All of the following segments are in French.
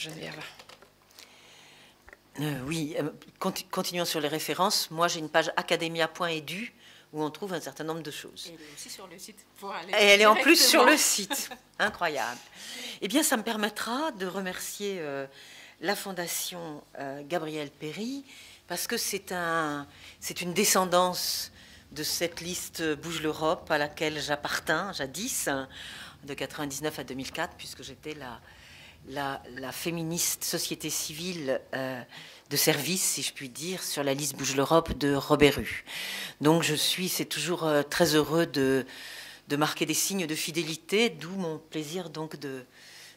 Geneviève. Oui, continuons sur les références. Moi, j'ai une page academia.edu où on trouve un certain nombre de choses. Et elle est aussi sur le site. Pour aller Et elle est en plus sur le directement. site. Incroyable. Eh bien, ça me permettra de remercier la Fondation Gabriel Péri, parce que c'est une descendance de cette liste Bouge l'Europe à laquelle j'appartins jadis, de 99 à 2004, puisque j'étais la féministe société civile de service, si je puis dire, sur la liste Bouge l'Europe de Robert Rue. Donc c'est toujours très heureux de marquer des signes de fidélité, d'où mon plaisir donc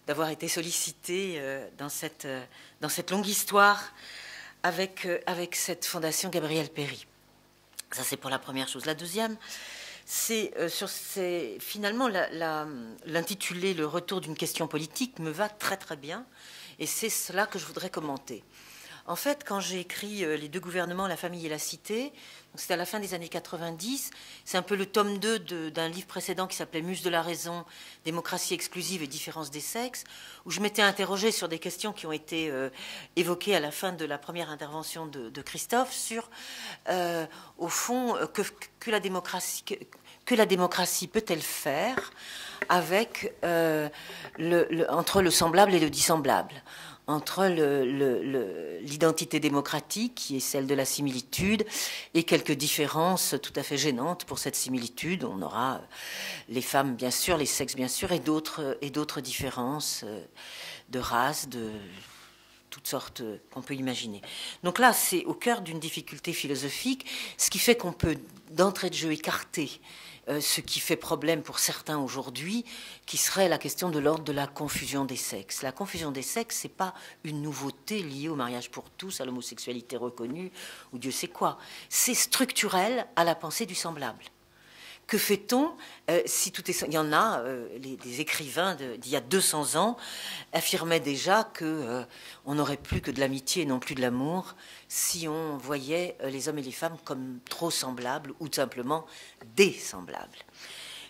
d'avoir été sollicité dans cette longue histoire avec cette fondation Gabriel Péri. Ça, c'est pour la première chose. La deuxième, c'est finalement l'intitulé « Le retour d'une question politique » me va très très bien, et c'est cela que je voudrais commenter. En fait, quand j'ai écrit Les deux gouvernements, la famille et la cité, c'était à la fin des années 90, c'est un peu le tome 2 d'un livre précédent qui s'appelait Muse de la raison, démocratie exclusive et différence des sexes, où je m'étais interrogée sur des questions qui ont été évoquées à la fin de la première intervention de Christophe sur, au fond, que la démocratie peut-elle faire avec, entre le semblable et le dissemblable, entre l'identité démocratique, qui est celle de la similitude, et quelques différences tout à fait gênantes pour cette similitude. On aura les femmes, bien sûr, les sexes, bien sûr, et d'autres différences de race, de toutes sortes qu'on peut imaginer. Donc là, c'est au cœur d'une difficulté philosophique, ce qui fait qu'on peut d'entrée de jeu écarter ce qui fait problème pour certains aujourd'hui, qui serait la question de l'ordre de la confusion des sexes. La confusion des sexes, c'est pas une nouveauté liée au mariage pour tous, à l'homosexualité reconnue, ou Dieu sait quoi. C'est structurel à la pensée du semblable. Que fait-on si tout est... Il y en a, des écrivains d'il y a 200 ans affirmaient déjà qu'on n'aurait plus que de l'amitié et non plus de l'amour si on voyait les hommes et les femmes comme trop semblables ou tout simplement désemblables.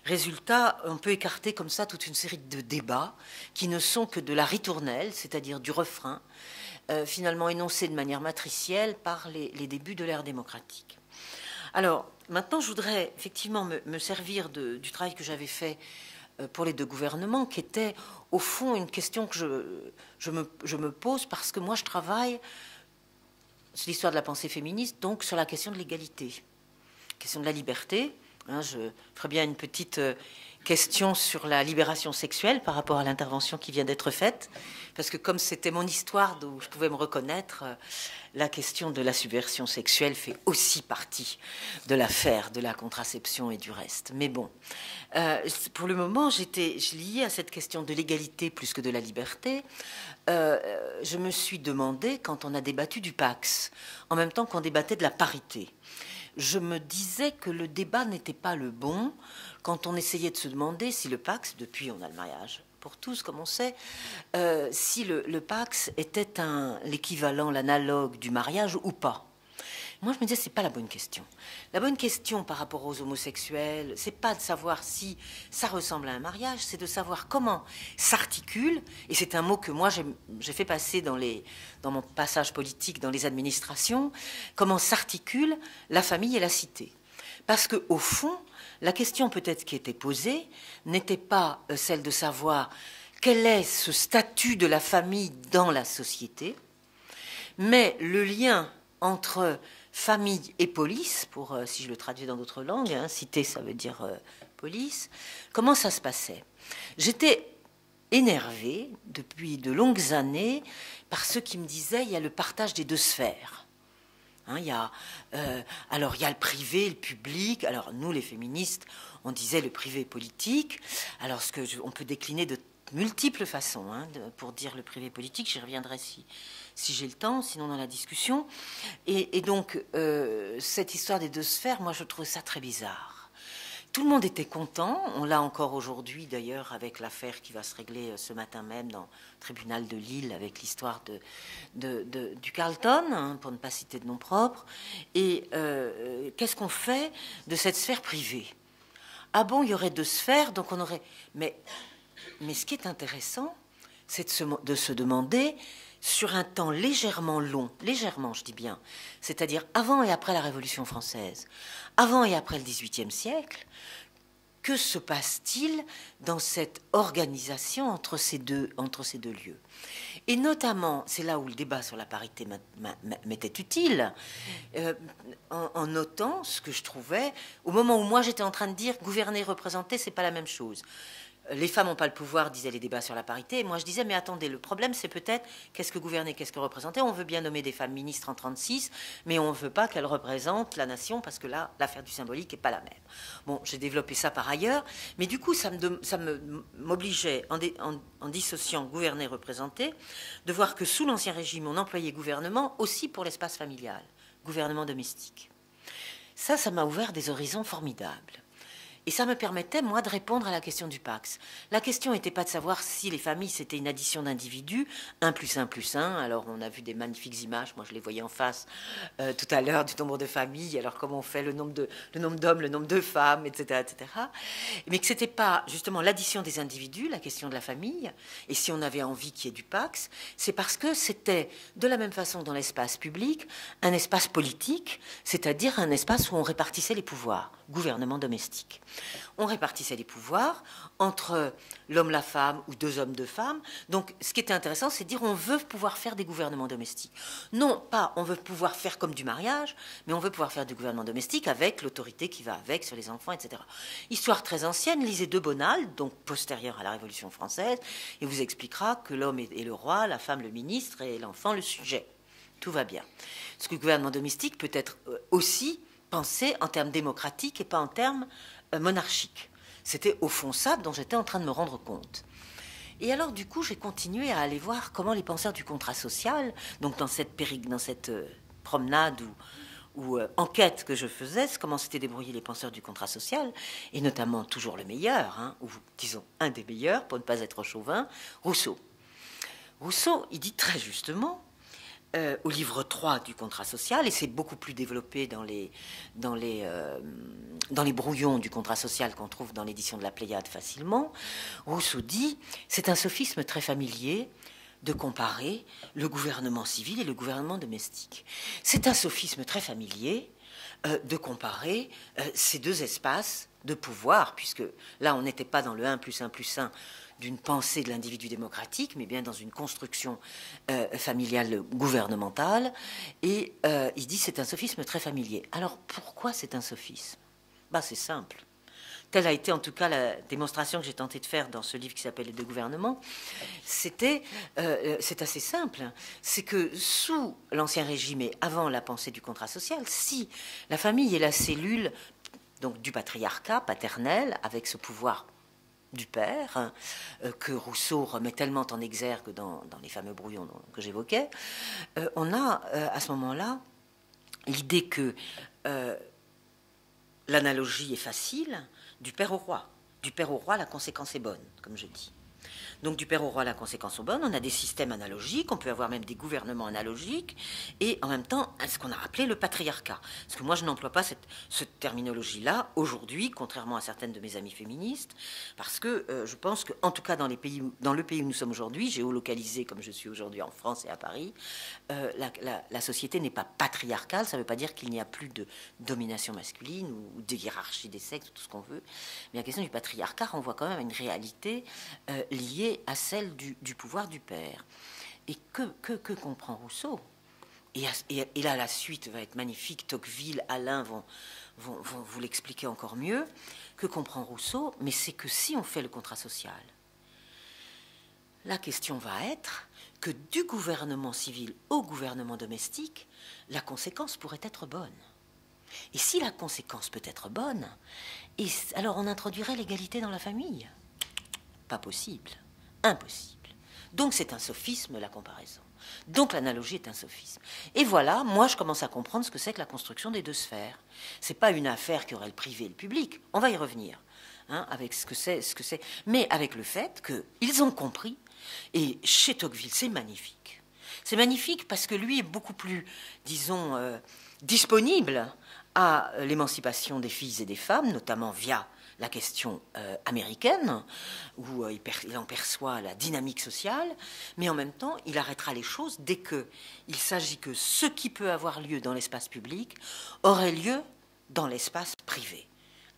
Résultat, on peut écarter comme ça toute une série de débats qui ne sont que de la ritournelle, c'est-à-dire du refrain, finalement énoncé de manière matricielle par les débuts de l'ère démocratique. Alors, maintenant, je voudrais effectivement me servir du travail que j'avais fait pour les deux gouvernements, qui était, au fond, une question que je me pose parce que moi, je travaille sur l'histoire de la pensée féministe, donc sur la question de l'égalité, question de la liberté. Hein, je ferai bien une petite question sur la libération sexuelle par rapport à l'intervention qui vient d'être faite, parce que comme c'était mon histoire d'où je pouvais me reconnaître, la question de la subversion sexuelle fait aussi partie de l'affaire de la contraception et du reste. Mais bon, pour le moment, je liée à cette question de l'égalité plus que de la liberté. Je me suis demandé, quand on a débattu du Pacs, en même temps qu'on débattait de la parité, je me disais que le débat n'était pas le bon quand on essayait de se demander si le Pacs, depuis on a le mariage pour tous, comme on sait, si le Pacs était l'équivalent, l'analogue du mariage ou pas. Moi, je me disais, c'est pas la bonne question. La bonne question par rapport aux homosexuels, c'est pas de savoir si ça ressemble à un mariage, c'est de savoir comment s'articule, et c'est un mot que moi j'ai fait passer dans mon passage politique dans les administrations, comment s'articule la famille et la cité. Parce que au fond, la question peut-être qui était posée n'était pas celle de savoir quel est ce statut de la famille dans la société, mais le lien entre famille et police, si je le traduis dans d'autres langues, hein, cité ça veut dire police, comment ça se passait. J'étais énervée depuis de longues années par ceux qui me disaient il y a le partage des deux sphères. Hein, alors il y a le privé, le public. Alors nous les féministes, on disait le privé politique. Alors on peut décliner de multiples façons hein, pour dire le privé politique. J'y reviendrai si j'ai le temps, sinon dans la discussion. Et donc, cette histoire des deux sphères, moi, je trouvais ça très bizarre. Tout le monde était content. On l'a encore aujourd'hui, d'ailleurs, avec l'affaire qui va se régler ce matin même dans le tribunal de Lille, avec l'histoire du Carlton, hein, pour ne pas citer de nom propre. Et qu'est-ce qu'on fait de cette sphère privée? Ah bon, il y aurait deux sphères, donc on aurait... Mais ce qui est intéressant, c'est de se demander, sur un temps légèrement long, légèrement je dis bien, c'est-à-dire avant et après la Révolution française, avant et après le XVIIIe siècle, que se passe-t-il dans cette organisation entre ces deux lieux? Et notamment, c'est là où le débat sur la parité m'était utile, en notant ce que je trouvais, au moment où moi j'étais en train de dire gouverner, représenter, c'est pas la même chose. Les femmes n'ont pas le pouvoir, disaient les débats sur la parité. Et moi, je disais, mais attendez, le problème, c'est peut-être qu'est-ce que gouverner, qu'est-ce que représenter. On veut bien nommer des femmes ministres en 36, mais on ne veut pas qu'elles représentent la nation, parce que là, l'affaire du symbolique n'est pas la même. Bon, j'ai développé ça par ailleurs, mais du coup, ça m'obligeait, en dissociant gouverner, représenter, de voir que sous l'Ancien Régime, on employait gouvernement aussi pour l'espace familial, gouvernement domestique. Ça m'a ouvert des horizons formidables. Et ça me permettait, moi, de répondre à la question du Pax. La question n'était pas de savoir si les familles, c'était une addition d'individus, 1 plus 1 plus 1. Alors, on a vu des magnifiques images, moi je les voyais en face tout à l'heure, du nombre de familles, alors comment on fait le nombre d'hommes, le nombre de femmes, etc., etc. Mais que ce n'était pas, justement, l'addition des individus, la question de la famille, et si on avait envie qu'il y ait du Pax, c'est parce que c'était, de la même façon dans l'espace public, un espace politique, c'est-à-dire un espace où on répartissait les pouvoirs, gouvernement domestique. On répartissait les pouvoirs entre l'homme, la femme ou 2 hommes, 2 femmes. Donc, ce qui était intéressant, c'est de dire on veut pouvoir faire des gouvernements domestiques. Non pas on veut pouvoir faire comme du mariage, mais on veut pouvoir faire du gouvernement domestique avec l'autorité qui va avec sur les enfants, etc. Histoire très ancienne, lisez De Bonald, donc postérieure à la Révolution française, et vous expliquera que l'homme est le roi, la femme le ministre et l'enfant le sujet. Tout va bien. Parce que le gouvernement domestique peut être aussi pensé en termes démocratiques et pas en termes monarchique. C'était au fond ça dont j'étais en train de me rendre compte. Et alors du coup j'ai continué à aller voir comment les penseurs du contrat social, donc dans cette promenade ou enquête que je faisais, comment s'étaient débrouillés les penseurs du contrat social, et notamment toujours le meilleur, ou disons un des meilleurs, pour ne pas être chauvin, Rousseau. Rousseau, il dit très justement, au livre 3 du contrat social, et c'est beaucoup plus développé dans les brouillons du contrat social qu'on trouve dans l'édition de la Pléiade facilement, Rousseau dit « c'est un sophisme très familier de comparer le gouvernement civil et le gouvernement domestique. C'est un sophisme très familier de comparer ces deux espaces de pouvoir, puisque là on n'était pas dans le 1 plus 1 plus 1 d'une pensée de l'individu démocratique, mais bien dans une construction familiale gouvernementale. Et il dit c'est un sophisme très familier. Alors pourquoi c'est un sophisme? C'est simple. Telle a été en tout cas la démonstration que j'ai tenté de faire dans ce livre qui s'appelle Les deux gouvernements. C'est assez simple. C'est que sous l'Ancien Régime et avant la pensée du contrat social, si la famille est la cellule donc, du patriarcat paternel, avec ce pouvoir du père, que Rousseau remet tellement en exergue dans les fameux brouillons que j'évoquais, on a à ce moment-là l'idée que l'analogie est facile du père au roi. Du père au roi, la conséquence est bonne, comme je dis. Donc du père au roi, la conséquence est bonne. On a des systèmes analogiques, on peut avoir même des gouvernements analogiques, et en même temps, ce qu'on a appelé le patriarcat. Parce que moi, je n'emploie pas cette terminologie-là aujourd'hui, contrairement à certaines de mes amies féministes, parce que je pense qu'en tout cas dans le pays où nous sommes aujourd'hui, géolocalisé comme je suis aujourd'hui en France et à Paris, la société n'est pas patriarcale. Ça ne veut pas dire qu'il n'y a plus de domination masculine ou de hiérarchie des sexes, tout ce qu'on veut. Mais la question du patriarcat renvoie quand même à une réalité liée à celle du pouvoir du père. Et que comprend Rousseau? Et là, la suite va être magnifique. Tocqueville, Alain vont vous l'expliquer encore mieux. Que comprend Rousseau? Mais c'est que si on fait le contrat social, la question va être que du gouvernement civil au gouvernement domestique, la conséquence pourrait être bonne. Et si la conséquence peut être bonne, alors on introduirait l'égalité dans la famille. Pas possible. Impossible. Donc c'est un sophisme, la comparaison. Donc l'analogie est un sophisme. Et voilà, moi je commence à comprendre ce que c'est que la construction des deux sphères. C'est pas une affaire qui aurait le privé et le public. On va y revenir, avec ce que c'est, mais avec le fait qu'ils ont compris. Et chez Tocqueville, c'est magnifique. C'est magnifique parce que lui est beaucoup plus, disons, disponible à l'émancipation des filles et des femmes, notamment via la question américaine, où il en perçoit la dynamique sociale, mais en même temps, il arrêtera les choses dès qu'il s'agit que ce qui peut avoir lieu dans l'espace public aurait lieu dans l'espace privé,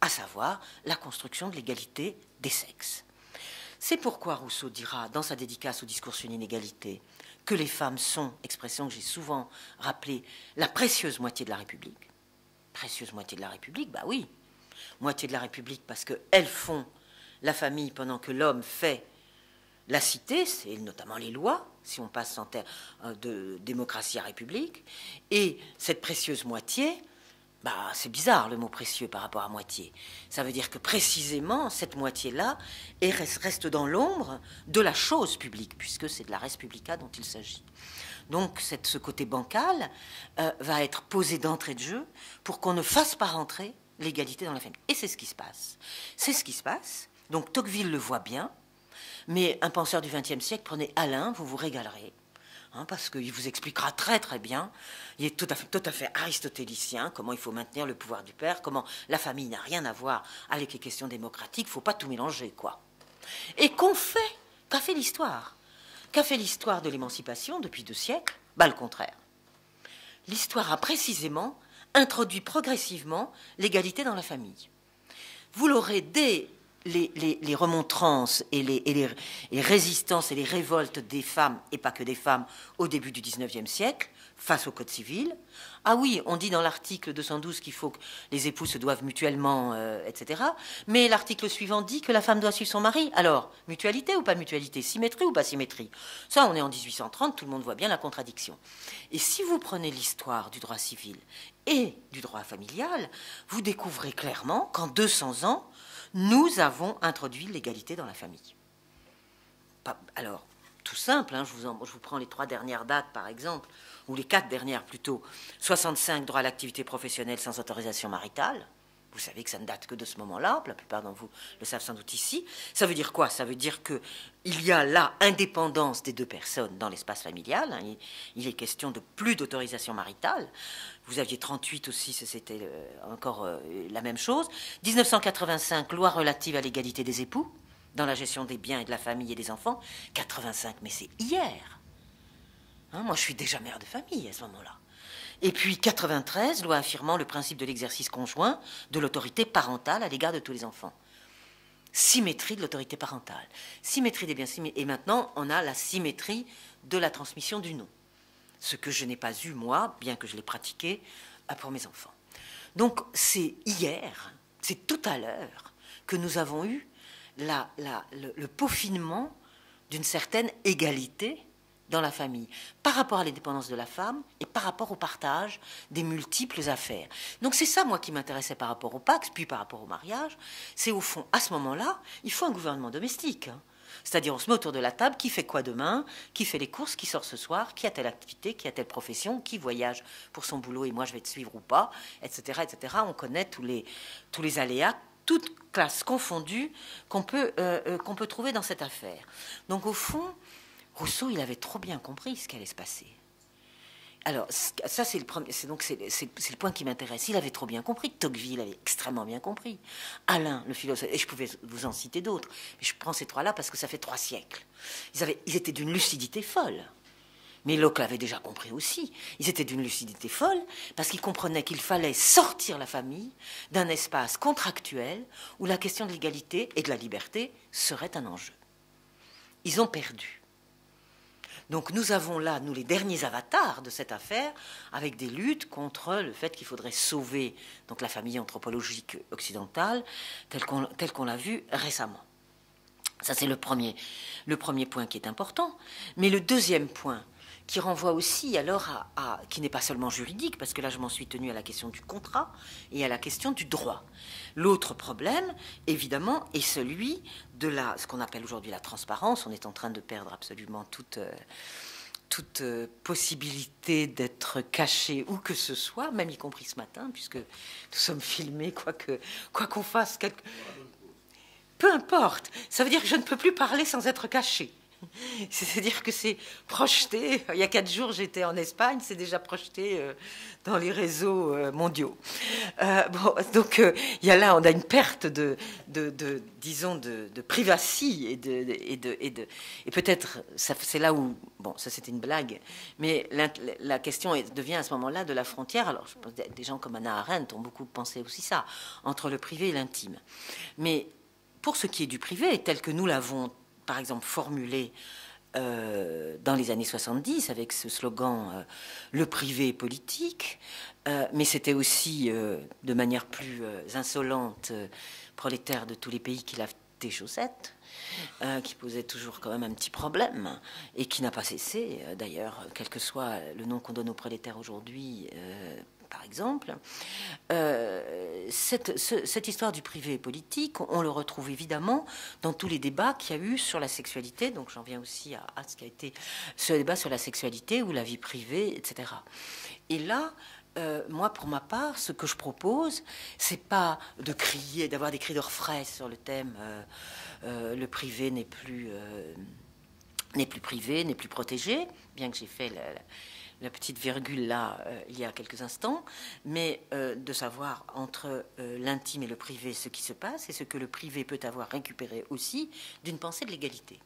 à savoir la construction de l'égalité des sexes. C'est pourquoi Rousseau dira, dans sa dédicace au discours sur l'inégalité, que les femmes sont, expression que j'ai souvent rappelée, la précieuse moitié de la République. Précieuse moitié de la République, bah oui. Moitié de la République parce qu'elles font la famille pendant que l'homme fait la cité, c'est notamment les lois, si on passe en termes de démocratie à République. Et cette précieuse moitié, bah, c'est bizarre le mot précieux par rapport à moitié. Ça veut dire que précisément cette moitié-là reste dans l'ombre de la chose publique, puisque c'est de la res publica dont il s'agit. Donc ce côté bancal va être posé d'entrée de jeu pour qu'on ne fasse pas rentrer l'égalité dans la famille. Et c'est ce qui se passe. C'est ce qui se passe. Donc Tocqueville le voit bien, mais un penseur du XXe siècle, prenez Alain, vous vous régalerez. Parce qu'il vous expliquera très très bien, il est tout à fait aristotélicien, comment il faut maintenir le pouvoir du père, comment la famille n'a rien à voir avec les questions démocratiques, il ne faut pas tout mélanger, quoi. Et qu'a fait l'histoire? Qu'a fait l'histoire de l'émancipation depuis 2 siècles? Bah, le contraire. L'histoire a précisément introduit progressivement l'égalité dans la famille. Vous l'aurez dès les remontrances et les résistances et les révoltes des femmes, et pas que des femmes, au début du XIXe siècle, face au Code civil. Ah oui, on dit dans l'article 212 qu'il faut que les époux se doivent mutuellement, etc. Mais l'article suivant dit que la femme doit suivre son mari. Alors, mutualité ou pas mutualité? Symétrie ou pas symétrie? Ça, on est en 1830, tout le monde voit bien la contradiction. Et si vous prenez l'histoire du droit civil et du droit familial, vous découvrez clairement qu'en 200 ans, nous avons introduit l'égalité dans la famille. Alors, tout simple, je vous prends les 3 dernières dates, par exemple, ou les 4 dernières plutôt. 65, droit à l'activité professionnelle sans autorisation maritale. Vous savez que ça ne date que de ce moment-là, la plupart d'entre vous le savent sans doute ici. Ça veut dire quoi? Ça veut dire qu'il y a là indépendance des 2 personnes dans l'espace familial. Il est question de plus d'autorisation maritale. Vous aviez 38 aussi, c'était encore la même chose. 1985, loi relative à l'égalité des époux dans la gestion des biens et de la famille et des enfants. 85, mais c'est hier. Moi, je suis déjà mère de famille à ce moment-là. Et puis 93, loi affirmant le principe de l'exercice conjoint de l'autorité parentale à l'égard de tous les enfants. Symétrie de l'autorité parentale. Symétrie des biens. Et maintenant, on a la symétrie de la transmission du nom. Ce que je n'ai pas eu, moi, bien que je l'ai pratiqué, pour mes enfants. Donc, c'est hier, c'est tout à l'heure, que nous avons eu le peaufinement d'une certaine égalité dans la famille, par rapport à l'indépendance de la femme et par rapport au partage des multiples affaires. Donc c'est ça, moi, qui m'intéressait par rapport au Pax, puis par rapport au mariage. C'est au fond, à ce moment-là, il faut un gouvernement domestique. C'est-à-dire, on se met autour de la table, qui fait quoi demain, qui fait les courses, qui sort ce soir, qui a telle activité, qui a telle profession, qui voyage pour son boulot et moi je vais te suivre ou pas, etc., etc. On connaît tous les aléas, toutes classes confondues qu'on peut trouver dans cette affaire. Donc au fond, Rousseau, il avait trop bien compris ce qui allait se passer. Alors, ça, c'est le point qui m'intéresse. Il avait trop bien compris. Tocqueville avait extrêmement bien compris. Alain, le philosophe, et je pouvais vous en citer d'autres, mais je prends ces 3-là parce que ça fait 3 siècles. Ils étaient d'une lucidité folle. Mais Locke l'avait déjà compris aussi. Ils étaient d'une lucidité folle parce qu'ils comprenaient qu'il fallait sortir la famille d'un espace contractuel où la question de l'égalité et de la liberté serait un enjeu. Ils ont perdu. Donc nous avons là, nous, les derniers avatars de cette affaire, avec des luttes contre le fait qu'il faudrait sauver donc, la famille anthropologique occidentale, telle qu'on l'a vu récemment. Ça, c'est le premier point qui est important. Mais le deuxième point, qui renvoie aussi alors qui n'est pas seulement juridique, parce que là je m'en suis tenue à la question du contrat et à la question du droit. L'autre problème, évidemment, est celui de ce qu'on appelle aujourd'hui la transparence. On est en train de perdre absolument toute possibilité d'être caché où que ce soit, même y compris ce matin, puisque nous sommes filmés, quoi qu'on fasse. Peu importe, ça veut dire que je ne peux plus parler sans être caché. C'est-à-dire que c'est projeté. Il y a 4 jours, j'étais en Espagne, c'est déjà projeté dans les réseaux mondiaux. Bon, donc, il y a là, on a une perte disons, de privacy et peut-être, c'est là où, bon, ça c'était une blague, mais la question devient à ce moment-là de la frontière. Alors, je pense des gens comme Hannah Arendt ont beaucoup pensé aussi ça, entre le privé et l'intime. Mais pour ce qui est du privé, tel que nous l'avons par exemple formulé dans les années 70 avec ce slogan le privé est politique, mais c'était aussi de manière plus insolente prolétaire de tous les pays qui lavent des chaussettes, qui posait toujours quand même un petit problème et qui n'a pas cessé d'ailleurs, quel que soit le nom qu'on donne aux prolétaires aujourd'hui. Par exemple, cette histoire du privé politique, on le retrouve évidemment dans tous les débats qu'il y a eu sur la sexualité. Donc j'en viens aussi à ce qui a été ce débat sur la sexualité ou la vie privée, etc. Et là, moi, pour ma part, ce que je propose, c'est pas de crier, d'avoir des cris d'orfraie sur le thème le privé n'est plus privé, n'est plus protégé, bien que j'ai fait la petite virgule là il y a quelques instants, mais de savoir entre l'intime et le privé ce qui se passe et ce que le privé peut avoir récupéré aussi d'une pensée de l'égalité.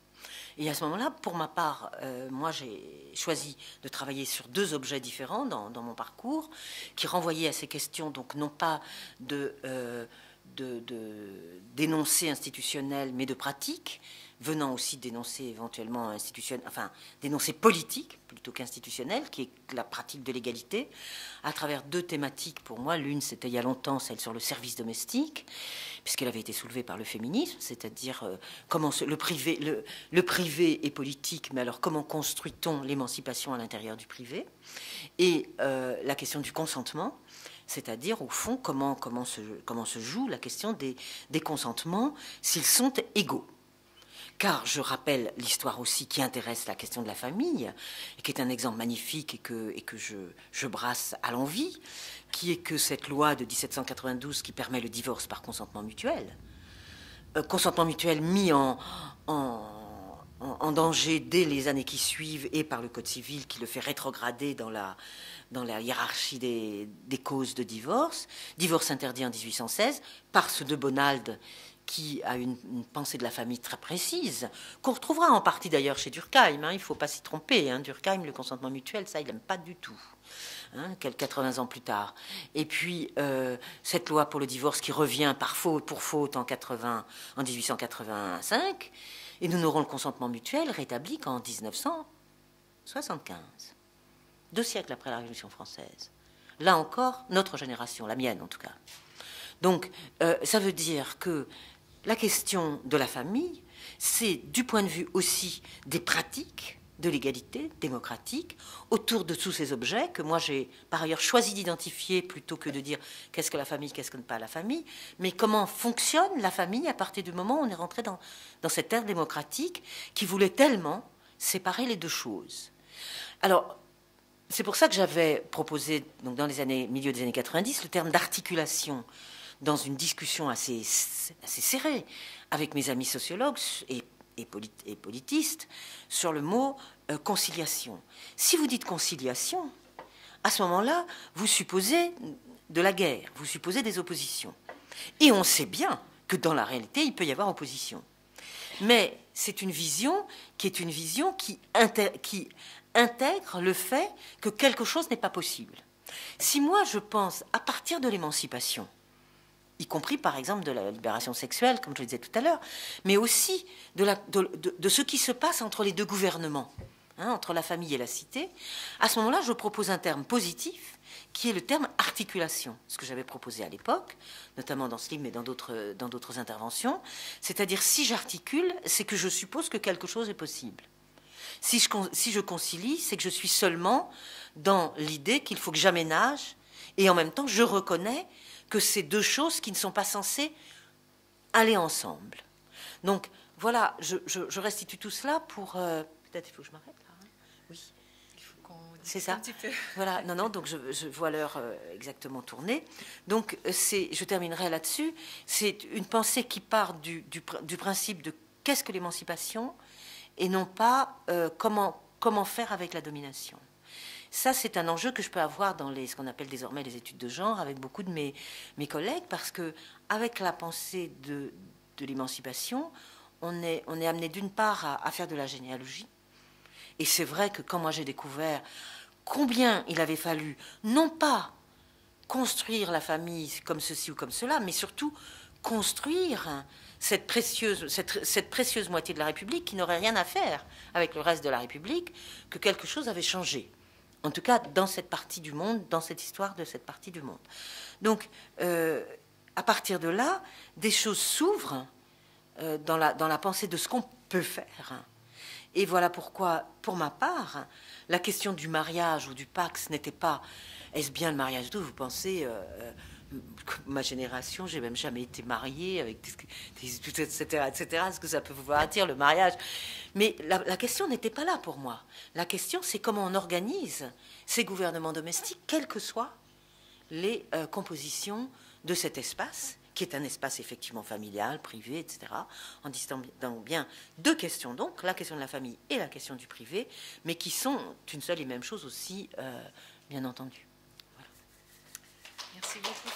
Et à ce moment-là, pour ma part, moi j'ai choisi de travailler sur 2 objets différents dans mon parcours, qui renvoyaient à ces questions, donc non pas de d'énoncés institutionnels, mais de pratiques, venant aussi d'énoncés éventuellement institutionnels, enfin d'énoncés politiques plutôt qu'institutionnels, qui est la pratique de l'égalité, à travers 2 thématiques pour moi. L'une, c'était il y a longtemps, celle sur le service domestique, puisqu'elle avait été soulevée par le féminisme, c'est-à-dire comment le privé est politique, mais alors comment construit-on l'émancipation à l'intérieur du privé, et la question du consentement, c'est-à-dire, au fond, comment se joue la question des consentements s'ils sont égaux. Car je rappelle l'histoire aussi qui intéresse la question de la famille, et qui est un exemple magnifique et que je brasse à l'envi, qui est que cette loi de 1792 qui permet le divorce par consentement mutuel mis en danger dès les années qui suivent et par le Code civil qui le fait rétrograder dans la hiérarchie des causes de divorce. Divorce interdit en 1816 par ce de Bonald qui a une pensée de la famille très précise, qu'on retrouvera en partie d'ailleurs chez Durkheim, il ne faut pas s'y tromper. Durkheim, le consentement mutuel, ça, il n'aime pas du tout. 80 ans plus tard. Et puis, cette loi pour le divorce qui revient pour faute en 1885, et nous n'aurons le consentement mutuel rétabli qu'en 1975. 2 siècles après la Révolution française. Là encore, notre génération, la mienne en tout cas. Donc, ça veut dire que la question de la famille, c'est du point de vue aussi des pratiques de l'égalité démocratique autour de tous ces objets que moi j'ai par ailleurs choisi d'identifier plutôt que de dire qu'est-ce que la famille, qu'est-ce que n'est pas la famille, mais comment fonctionne la famille à partir du moment où on est rentré dans cette ère démocratique qui voulait tellement séparer les 2 choses. Alors, c'est pour ça que j'avais proposé, donc dans les milieu des années 90, le terme d'articulation dans une discussion assez serrée avec mes amis sociologues et politistes sur le mot conciliation. Si vous dites conciliation, à ce moment-là, vous supposez de la guerre, vous supposez des oppositions. Et on sait bien que dans la réalité, il peut y avoir opposition. Mais c'est une vision qui intègre le fait que quelque chose n'est pas possible. Si moi je pense à partir de l'émancipation, y compris par exemple de la libération sexuelle, comme je le disais tout à l'heure, mais aussi de ce qui se passe entre les 2 gouvernements, entre la famille et la cité, à ce moment-là, je propose un terme positif qui est le terme articulation, ce que j'avais proposé à l'époque, notamment dans ce livre, mais dans d'autres interventions, c'est-à-dire si j'articule, c'est que je suppose que quelque chose est possible. Si je concilie, c'est que je suis seulement dans l'idée qu'il faut que j'aménage, et en même temps, je reconnais que c'est 2 choses qui ne sont pas censées aller ensemble. Donc, voilà, je restitue tout cela pour... peut-être il faut que je m'arrête là. Oui. Il faut qu'on c'est ça. Un petit peu. Voilà, non, donc je vois l'heure exactement tourner. Donc, je terminerai là-dessus. C'est une pensée qui part du principe de qu'est-ce que l'émancipation et non pas comment faire avec la domination. Ça, c'est un enjeu que je peux avoir dans ce qu'on appelle désormais les études de genre avec beaucoup de mes collègues, parce que avec la pensée de l'émancipation, on est amené d'une part à faire de la généalogie. Et c'est vrai que quand moi j'ai découvert combien il avait fallu, non pas construire la famille comme ceci ou comme cela, mais surtout construire cette précieuse moitié de la République qui n'aurait rien à faire avec le reste de la République, que quelque chose avait changé. En tout cas, dans cette partie du monde, dans cette histoire de cette partie du monde. Donc, à partir de là, des choses s'ouvrent dans la pensée de ce qu'on peut faire. Et voilà pourquoi, pour ma part, la question du mariage ou du Pax n'était pas « est-ce bien le mariage d'où ?» Vous pensez, ma génération, j'ai même jamais été mariée, avec etc., etc. Est-ce que ça peut vous dire le mariage? Mais la question n'était pas là pour moi. La question, c'est comment on organise ces gouvernements domestiques, quelles que soient les compositions de cet espace, qui est un espace effectivement familial, privé, etc., en distinguant bien deux questions, donc la question de la famille et la question du privé, mais qui sont une seule et même chose aussi, bien entendu. Voilà. Merci beaucoup.